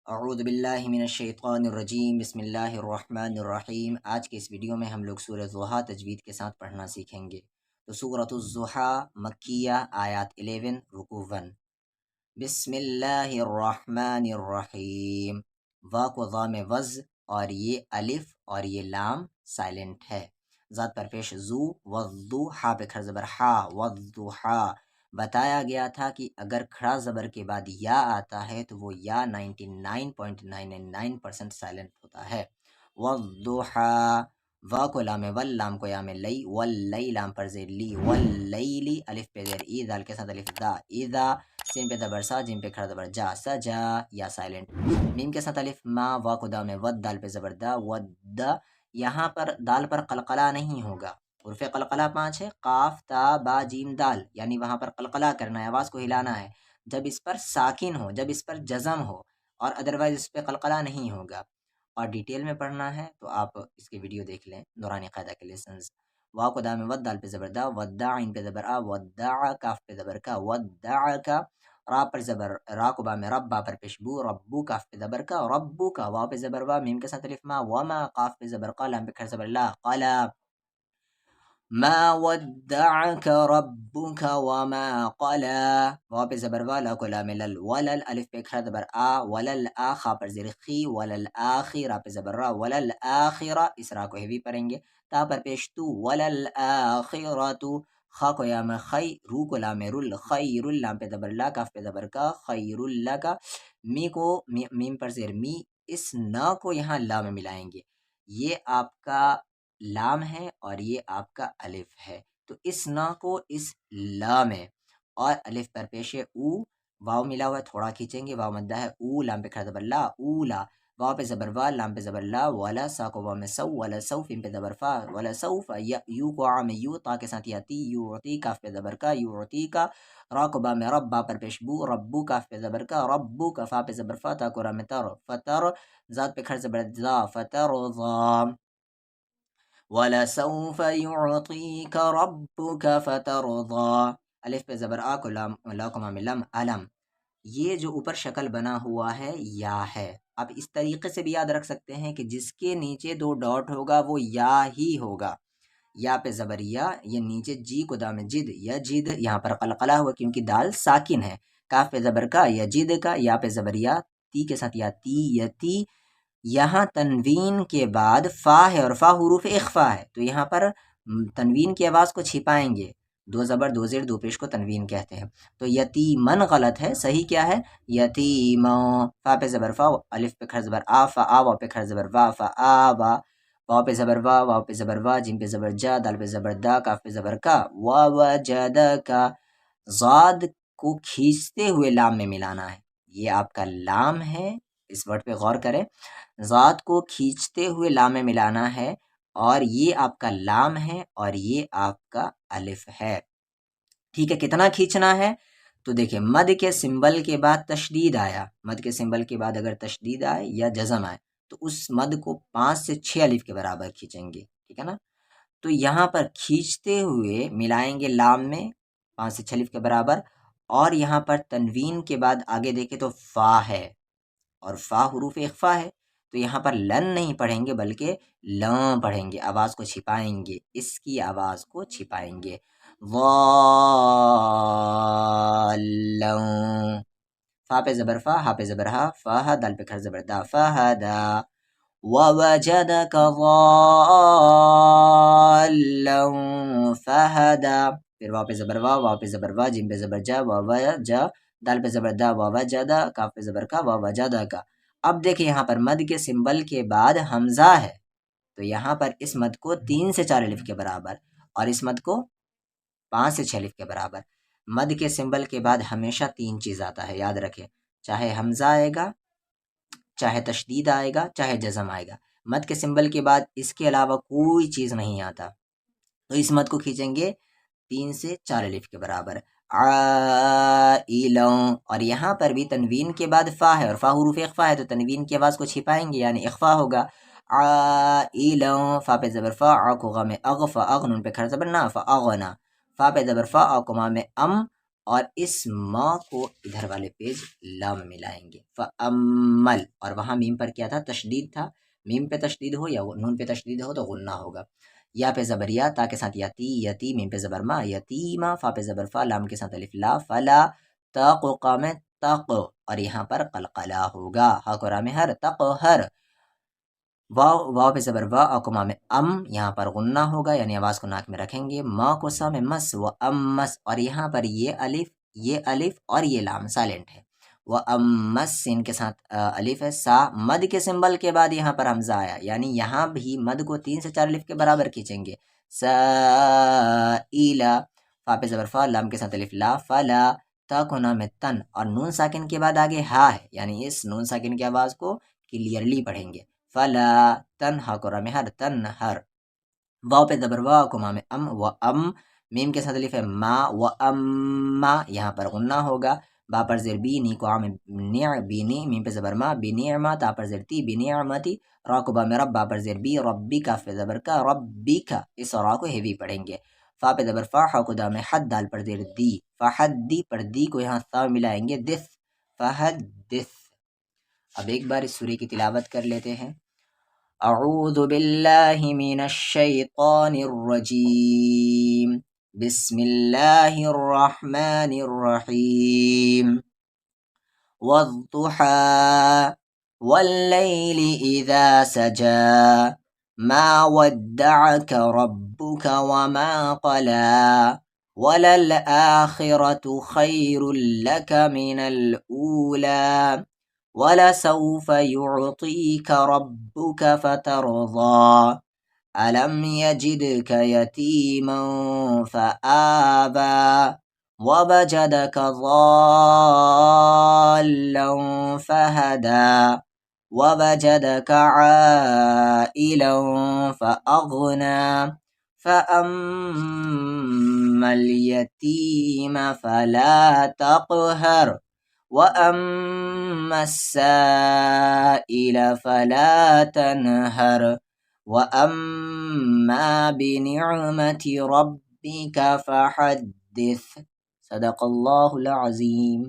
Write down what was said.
اعوذ باللہ من الشیطان الرجیم بسم اللہ الرحمن الرحیم۔ آج کے اس ویڈیو میں ہم لوگ سورۃ الضحیٰ تجوید کے ساتھ پڑھنا سیکھیں گے۔ تو سورۃ الضحیٰ مکیہ، آیات 11 رکوع 1۔ بسم اللہ الرحمن الرحیم۔ وا کو ضا میں وز اور یہ الف اور یہ لام سائلنٹ ہے۔ ذات پر پیش زو، والضحیٰ پہ کھڑا زبر ہا، والضحیٰ۔ بتایا گیا تھا کہ اگر کھڑا زبر کے بعد یا آتا ہے تو وہ یا 99.999% سائلنٹ ہوتا ہے۔ والضحیٰ، وا کو لام ول، لام کو یا میں لئی، واللئی لام پر زیر لی، واللیلی الف پہ زیر ای، دال کے ساتھ الف دا، اذا سین پہ زبر سا، جیم پہ کھڑا زبر جا، سجا یا سائلنٹ۔ میم کے ساتھ الف ما، وا کو دا میں ود، دال پہ زبر دا، ود۔ یہاں پر دال پر قلقلہ نہیں ہوگا۔ حروف قلقلہ 5 ہے، قاف تا با جیم دال، یعنی وہاں پر قلقلہ کرنا ہے، آواز کو ہلانا ہے جب اس پر ساکن ہو، جب اس پر جزم ہو، اور ادروائز اس پہ قلقلہ نہیں ہوگا۔ اور ڈیٹیل میں پڑھنا ہے تو آپ اس کے ویڈیو دیکھ لیں، نورانی قاعدہ کے لیسنز۔ وا کو دا میں ود، دال پہ زبر دا، ودع عین پہ زبر آ، ودع کاف پہ زبر کا، ودعکا۔ را پر زبر را کو با میں رب، با پر پیش بو، ربو کاف پہ زبر کا، ربو کا، واو پہ زبر وا، میم کے ساتھ الف ما، وما قاف پہ زبر قا، لام پہ کھڑا زبر لا، قلا۔ ما ودعك ربك وما قلا، واو پہ زبر وا، لا کو لام لل، ولل الف پہ کھڑا زبر آ، ولل آ، خا پر زیر خی، ولل آخی، را پہ زبر را، ولل آخرہ، اس را کو ہیوی پڑھیں گے، تا پر پیش تو، ولل آخرۃ، خا کو یا میں خی، رو کو لام رل، خیر، لام پہ زبر لا، کاف پہ زبر کا، خیر لک، می کو میم پر زیر می، اس نا کو یہاں لا میں ملائیں گے، یہ آپ کا لام ہے اور یہ آپ کا الف ہے، تو اس نا کو اس لا میں، اور الف پر پیش او، واو ملا ہوا ہے، تھوڑا کھینچیں گے، واو مدہ ہے، او لام پہ کھڑا زبر لا، اولا، واو پہ زبر وا، لام پہ زبر لا، ولا، سا کو واو میں سو، ولا سو، فیم پہ زبر فا، ولا سوف، یو کو عام یو، تا کے ساتھ یاتی، یوعطی، کاف پہ زبر کا، یوعطی کا، را کو با میں رب، با پر پیش بو، ربو کاف پہ زبر کا، ربو کا، فا پہ زبر فا، تا کو را میں تر، فتر، ذات پہ کھڑا زبر ذا، فترضا، وَلَسَوْفَ يُعْطِيكَ رَبُّكَ فَتَرْضَى، الف پہ زبر آ کو لام، لا کو مام لم، علم۔ یہ جو اوپر شکل بنا ہوا ہے یا ہے، آپ اس طریقے سے بھی یاد رکھ سکتے ہیں کہ جس کے نیچے 2 ڈاٹ ہوگا وہ یا ہی ہوگا۔ یا پہ زبر یا، یہ نیچے جی کو دام جد، یا جد، یہاں پر قلقلہ ہوا کیونکہ دال ساکن ہے، کاف پہ زبر کا، یا جد کا، یا پہ زبر یا، تی کے ساتھ یا تی، یتی۔ یہاں تنوین کے بعد فا ہے اور فا حروف اخفا ہے، تو یہاں پر تنوین کی آواز کو چھپائیں گے، 2 زبر 2 زیر 2 پیش کو تنوین کہتے ہیں، تو یتیمن غلط ہے، صحیح کیا ہے یتیما، فا پہ زبر فا، الف پہ کھڑا زبر آ، فا آ، واو پہ کھڑا زبر وا، فا آ وا، واو پہ زبر وا، واو پہ زبر وا، جیم پہ زبر جا، دال پہ زبر دا، کاف پہ زبر کا، وجدکا، ضاد کو کھینچتے ہوئے لام میں ملانا ہے، یہ آپ کا لام ہے، اس ورڈ پہ غور کریں، ذات کو کھینچتے ہوئے لام میں ملانا ہے، اور یہ آپ کا لام ہے اور یہ آپ کا الف ہے، ٹھیک ہے۔ کتنا کھینچنا ہے تو دیکھیں، مد کے سمبل کے بعد تشدید آیا، مد کے سمبل کے بعد اگر تشدید آئے یا جزم آئے تو اس مد کو 5 سے 6 الف کے برابر کھینچیں گے، ٹھیک ہے نا۔ تو یہاں پر کھینچتے ہوئے ملائیں گے لام میں 5 سے 6 الف کے برابر، اور یہاں پر تنوین کے بعد آگے دیکھیں تو فا ہے، اور فا حروف اخفا ہے، تو یہاں پر لن نہیں پڑھیں گے بلکہ لن پڑھیں گے، آواز کو چھپائیں گے، اس کی آواز کو چھپائیں گے، ضالن، فا پہ زبر فا، ہا پہ زبر ہا، فا دال پہ کھڑا زبر دا، فہدا، ووجدک ضالن فہدا، پھر واو پہ زبر وا، واو پہ زبر وا، جیم پہ زبر جا، ووجا، دال پہ زبر دا، ووجدا، کاف پہ زبر کا، ووجدا کا۔ اب دیکھیں یہاں پر مد کے سمبل کے بعد حمزہ ہے، تو یہاں پر اس مد کو 3 سے 4 الف کے برابر، اور اس مد کو 5 سے 6 الف کے برابر۔ مد کے سمبل کے بعد ہمیشہ 3 چیز آتا ہے، یاد رکھیں، چاہے حمزہ آئے گا، چاہے تشدید آئے گا، چاہے جزم آئے گا، مد کے سمبل کے بعد اس کے علاوہ کوئی چیز نہیں آتا، تو اس مد کو کھینچیں گے 3 سے 4 الف کے برابر، عائلوں، اور یہاں پر بھی تنوین کے بعد فا ہے اور فا حروف اخفا ہے، تو تنوین کی آواز کو چھپائیں گے یعنی اخفا ہوگا، عائلوں، فا پہ زبر فا، آ کو غم اغفا، اغنن پہ کھڑا زبر نا، فا اغنا، فا پہ زبر فا، آ کو مام ام، اور اس ما کو ادھر والے پیج لام ملائیں گے، فَأَمَّل، اور وہاں میم پر کیا تھا؟ تشدید تھا، میم پہ تشدید ہو یا نون پہ تشدید ہو تو غنہ ہوگا۔ یا پہ زبر یا، تا کے ساتھ یتی، یتی، میم پہ زبر ما، یتیما، فا پہ زبر فا، لام کے ساتھ الف لا، فلا، تا کو قام تق، اور یہاں پر قلقلہ ہوگا، ہا کو رام ہر، تق ہر، واو، واو پہ زبر وا، او کو ما میں ام، یہاں پر غنہ ہوگا یعنی آواز کو ناک میں رکھیں گے، ما کو سا میں مس، و امس، اور یہاں پر یہ الف اور یہ لام سائلنٹ ہے، و امس سین کے ساتھ الف ہے، سا مد کے سمبل کے بعد یہاں پر حمزہ آیا، یعنی یہاں بھی مد کو 3 سے 4 الف کے برابر کھینچیں گے، سائلا، فا پہ زبر فا، لام کے ساتھ الف لا، فلا، تا کو نام ہے تن، اور نون ساکن کے بعد آگے ہا ہے، یعنی اس نون ساکن کی آواز کو کلیئرلی پڑھیں گے، فلا تنہا کو رام ہر، تنہر، واو پہ زبر وا کو مام ام، و ام، میم کے ساتھ الف ہے ما، و اما، یہاں پر غنہ ہوگا، با پر زیر بی، نی کو عام نع، بینی، میم پہ زبر ما، بنعما، تا پر زیر تی، بنعمتی، را کو با میں رب، با پر زیر بی، ربی، کاف پہ زبر کا، ربی کا، اس را کو ہیوی پڑھیں گے، فا پہ زبر فا، حا کو دام حد، دال پر زیر دی، فحد دی، پر دی کو یہاں ثا ملائیں گے، دث، فحد دث۔ اب ایک بار اس سورے کی تلاوت کر لیتے ہیں۔ اعوذ باللہ من الشیطان الرجیم، بسم اللہ الرحمن الرحیم، والضحى واللیل اذا سجى ما ودعك ربك وما قلى وللآخرة خير لك من الأولى وَلَسَوْفَ يُعْطِيكَ رَبُّكَ فَتَرْضَىٰ أَلَمْ يَجِدْكَ يَتِيمًا فَآوَىٰ وَوَجَدَكَ ضَالًّا فَهَدَىٰ وَوَجَدَكَ عَائِلًا فَأَغْنَىٰ فَأَمَّا الْيَتِيمَ فَلَا تَقْهَرْ وَأَمَّا السَّائِلَ فَلَا تَنْهَرْ وَأَمَّا بِنِعْمَةِ رَبِّكَ فَحَدِّثْ۔ صدق اللہ العظیم۔